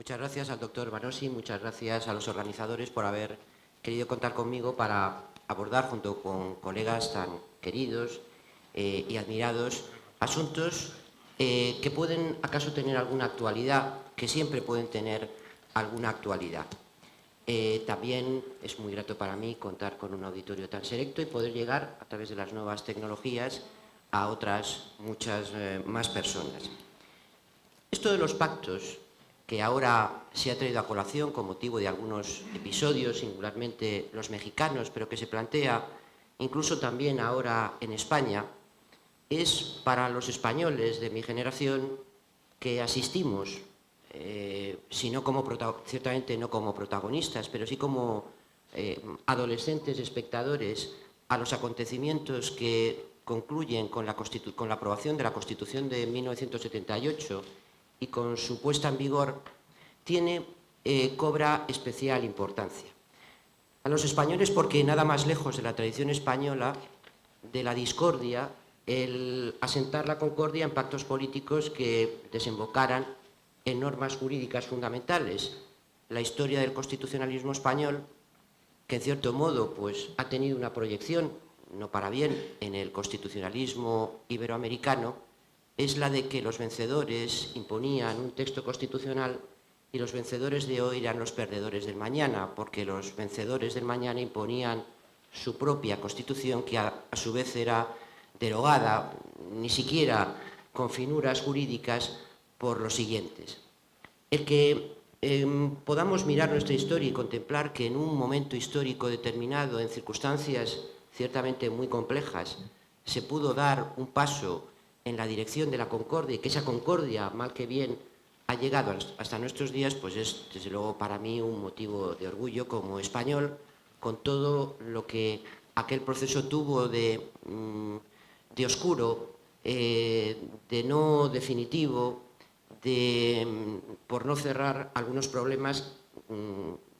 Muchas gracias al doctor Banosi, muchas gracias a los organizadores por haber querido contar conmigo para abordar, junto con colegas tan queridos y admirados, asuntos que pueden acaso tener alguna actualidad, que siempre pueden tener alguna actualidad. También es muy grato para mí contar con un auditorio tan selecto y poder llegar, a través de las nuevas tecnologías, a otras muchas más personas. Esto de los pactos, que ahora se ha traído a colación con motivo de algunos episodios, singularmente los mexicanos, pero que se plantea incluso también ahora en España, es para los españoles de mi generación que asistimos, ciertamente no como protagonistas, pero sí como adolescentes espectadores a los acontecimientos que concluyen con la aprobación de la Constitución de 1978 y con su puesta en vigor, cobra especial importancia. A los españoles porque nada más lejos de la tradición española de la discordia, el asentar la concordia en pactos políticos que desembocaran en normas jurídicas fundamentales. La historia del constitucionalismo español, que en cierto modo pues, ha tenido una proyección, no para bien, en el constitucionalismo iberoamericano, es la de que los vencedores imponían un texto constitucional y los vencedores de hoy eran los perdedores del mañana, porque los vencedores del mañana imponían su propia Constitución, que a su vez era derogada, ni siquiera con finuras jurídicas, por los siguientes. El que podamos mirar nuestra historia y contemplar que en un momento histórico determinado, en circunstancias ciertamente muy complejas, se pudo dar un paso en la dirección de la concordia y que esa concordia, mal que bien, ha llegado hasta nuestros días, pues es desde luego para mí un motivo de orgullo como español, con todo lo que aquel proceso tuvo de oscuro, de no definitivo, por no cerrar algunos problemas,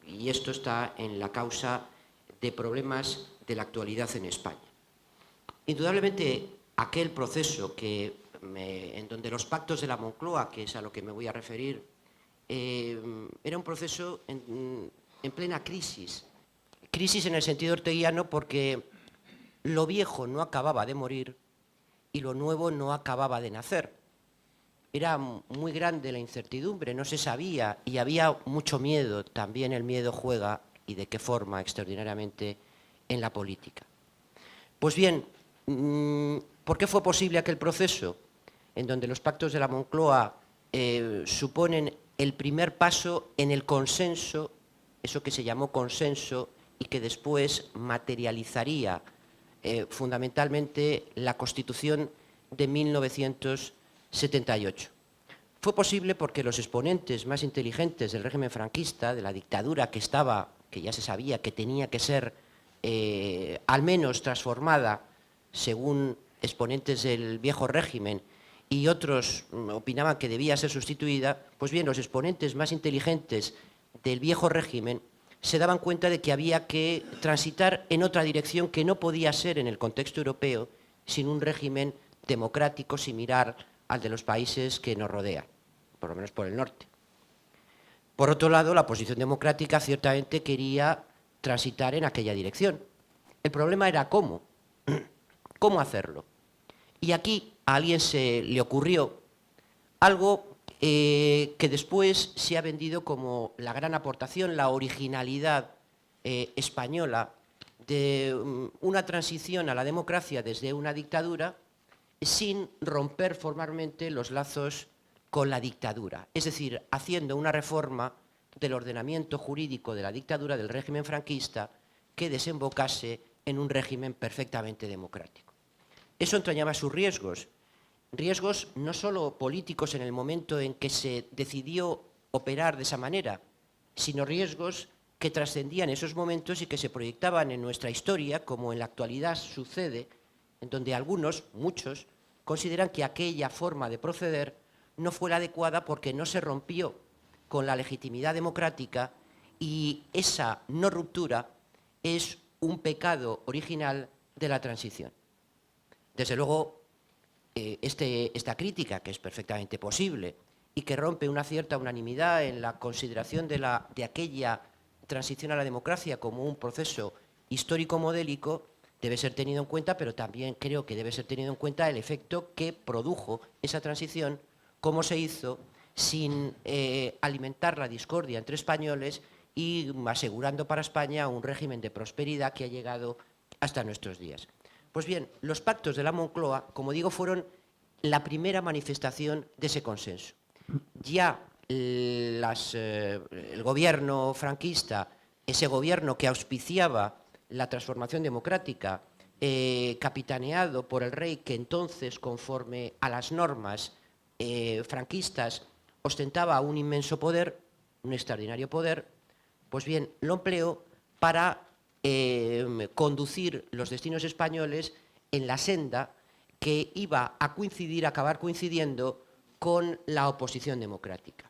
y esto está en la causa de problemas de la actualidad en España. Indudablemente, aquel proceso en donde los pactos de la Moncloa, que es a lo que me voy a referir, era un proceso en plena crisis. Crisis en el sentido orteguiano porque lo viejo no acababa de morir y lo nuevo no acababa de nacer. Era muy grande la incertidumbre, no se sabía y había mucho miedo. También el miedo juega, y de qué forma, extraordinariamente, en la política. Pues bien, ¿por qué fue posible aquel proceso en donde los pactos de la Moncloa suponen el primer paso en el consenso, eso que se llamó consenso y que después materializaría fundamentalmente la Constitución de 1978? Fue posible porque los exponentes más inteligentes del régimen franquista, de la dictadura que ya se sabía que tenía que ser al menos transformada según exponentes del viejo régimen y otros opinaban que debía ser sustituida, pues bien, los exponentes más inteligentes del viejo régimen se daban cuenta de que había que transitar en otra dirección que no podía ser en el contexto europeo sin un régimen democrático similar al de los países que nos rodean, por lo menos por el norte. Por otro lado, la oposición democrática ciertamente quería transitar en aquella dirección. El problema era cómo hacerlo. Y aquí a alguien se le ocurrió algo que después se ha vendido como la gran aportación, la originalidad española de una transición a la democracia desde una dictadura sin romper formalmente los lazos con la dictadura, es decir, haciendo una reforma del ordenamiento jurídico de la dictadura del régimen franquista que desembocase en un régimen perfectamente democrático. Eso entrañaba sus riesgos no solo políticos en el momento en que se decidió operar de esa manera, sino riesgos que trascendían esos momentos y que se proyectaban en nuestra historia, como en la actualidad sucede, en donde algunos, muchos, consideran que aquella forma de proceder no fue la adecuada porque no se rompió con la legitimidad democrática y esa no ruptura es un pecado original de la transición. Desde luego, esta crítica, que es perfectamente posible y que rompe una cierta unanimidad en la consideración de aquella transición a la democracia como un proceso histórico-modélico, debe ser tenido en cuenta, pero también creo que debe ser tenido en cuenta el efecto que produjo esa transición, cómo se hizo sin alimentar la discordia entre españoles y asegurando para España un régimen de prosperidad que ha llegado hasta nuestros días. Pues bien, los pactos de la Moncloa, como digo, fueron la primera manifestación de ese consenso. Ya el gobierno franquista, ese gobierno que auspiciaba la transformación democrática, capitaneado por el rey, que entonces, conforme a las normas franquistas, ostentaba un inmenso poder, un extraordinario poder, pues bien, lo empleó para conducir los destinos españoles en la senda que iba a acabar coincidiendo con la oposición democrática.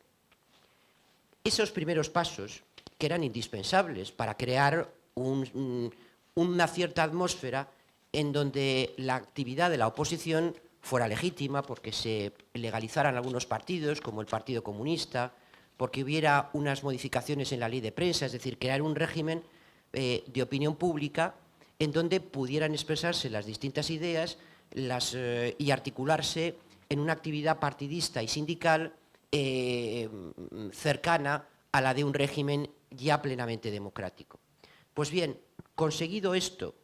Esos primeros pasos, que eran indispensables para crear una cierta atmósfera en donde la actividad de la oposición fuera legítima, porque se legalizaran algunos partidos, como el Partido Comunista, porque hubiera unas modificaciones en la ley de prensa, es decir, crear un régimen de opinión pública en donde pudieran expresarse las distintas ideas y articularse en una actividad partidista y sindical cercana a la de un régimen ya plenamente democrático. Pues bien, conseguido esto,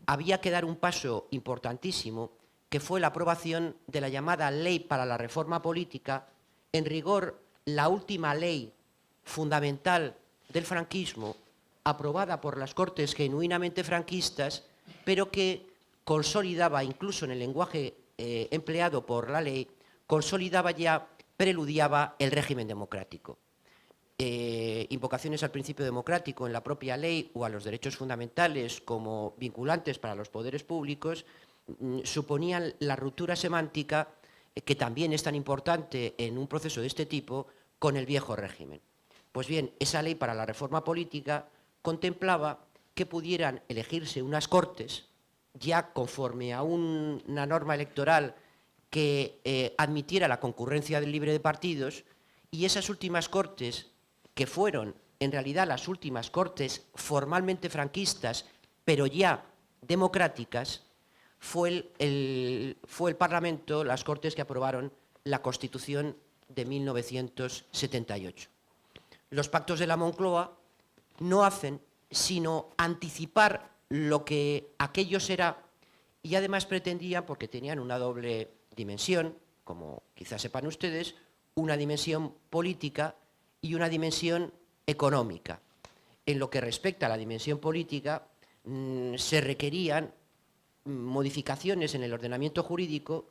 había que dar un paso importantísimo, que fue la aprobación de la llamada Ley para la Reforma Política, en rigor la última ley fundamental del franquismo, aprobada por las Cortes genuinamente franquistas, pero que consolidaba, incluso en el lenguaje empleado por la ley, consolidaba ya, preludiaba el régimen democrático. Invocaciones al principio democrático en la propia ley o a los derechos fundamentales como vinculantes para los poderes públicos suponían la ruptura semántica que también es tan importante en un proceso de este tipo con el viejo régimen. Pues bien, esa ley para la reforma política contemplaba que pudieran elegirse unas cortes ya conforme a una norma electoral que admitiera la concurrencia libre de partidos, y esas últimas cortes, que fueron en realidad las últimas cortes formalmente franquistas, pero ya democráticas, fue el Parlamento, las Cortes que aprobaron la Constitución de 1978. Los pactos de la Moncloa no hacen sino anticipar lo que aquello será, y además pretendían, porque tenían una doble dimensión, como quizás sepan ustedes, una dimensión política y una dimensión económica. En lo que respecta a la dimensión política, se requerían modificaciones en el ordenamiento jurídico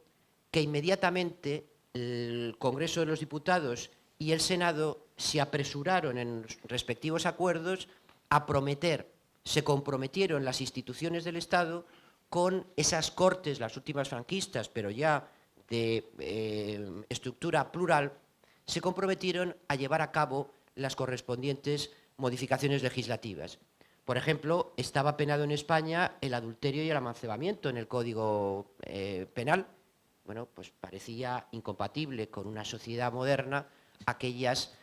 que inmediatamente el Congreso de los Diputados y el Senado se apresuraron en los respectivos acuerdos a prometer, se comprometieron las instituciones del Estado con esas cortes, las últimas franquistas, pero ya de estructura plural, se comprometieron a llevar a cabo las correspondientes modificaciones legislativas. Por ejemplo, estaba penado en España el adulterio y el amancebamiento en el Código Penal. Bueno, pues parecía incompatible con una sociedad moderna aquellas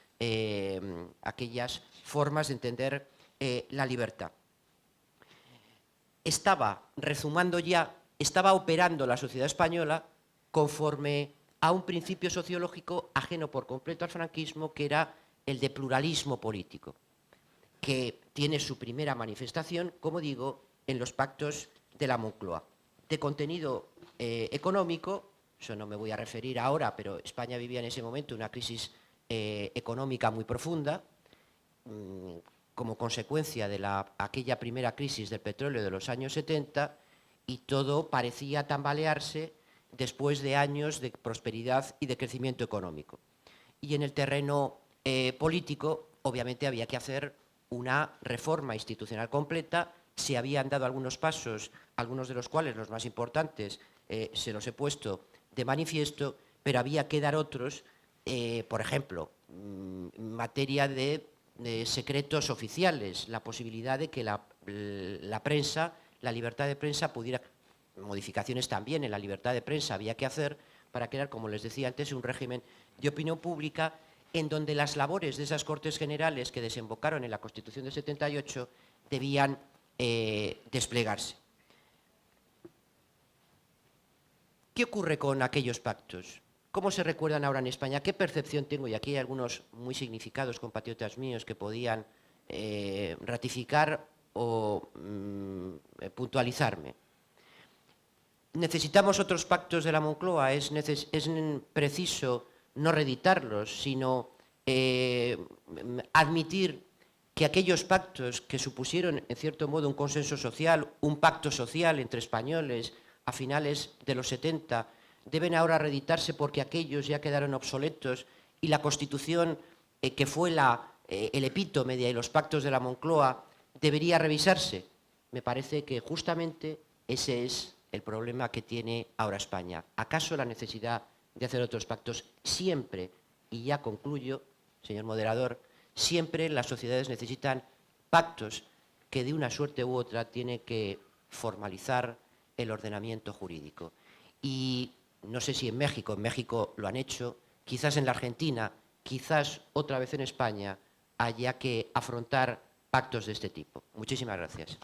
formas de entender la libertad. Estaba rezumando ya, estaba operando la sociedad española conforme a un principio sociológico ajeno por completo al franquismo, que era el de pluralismo político, que tiene su primera manifestación, como digo, en los pactos de la Moncloa. De contenido económico, eso no me voy a referir ahora, pero España vivía en ese momento una crisis económica muy profunda, como consecuencia de aquella primera crisis del petróleo de los años 70, y todo parecía tambalearse después de años de prosperidad y de crecimiento económico. Y en el terreno político, obviamente, había que hacer una reforma institucional completa. Se habían dado algunos pasos, algunos de los cuales, los más importantes, se los he puesto de manifiesto, pero había que dar otros, por ejemplo, en materia de secretos oficiales, la posibilidad de que la prensa, la libertad de prensa pudiera, modificaciones también en la libertad de prensa había que hacer, para crear, como les decía antes, un régimen de opinión pública en donde las labores de esas Cortes Generales que desembocaron en la Constitución de 78 debían desplegarse. ¿Qué ocurre con aquellos pactos? ¿Cómo se recuerdan ahora en España? ¿Qué percepción tengo? Y aquí hay algunos muy significados compatriotas míos que podían ratificar o puntualizarme. Necesitamos otros pactos de la Moncloa, es preciso no reeditarlos, sino admitir que aquellos pactos que supusieron, en cierto modo, un consenso social, un pacto social entre españoles a finales de los 70, deben ahora reeditarse porque aquellos ya quedaron obsoletos y la Constitución, que fue el epítome de los pactos de la Moncloa, debería revisarse. Me parece que justamente ese es el problema que tiene ahora España. ¿Acaso la necesidad de hacer otros pactos siempre, y ya concluyo, señor moderador, siempre las sociedades necesitan pactos que de una suerte u otra tienen que formalizar el ordenamiento jurídico? Y no sé si en México lo han hecho, quizás en la Argentina, quizás otra vez en España, haya que afrontar pactos de este tipo. Muchísimas gracias.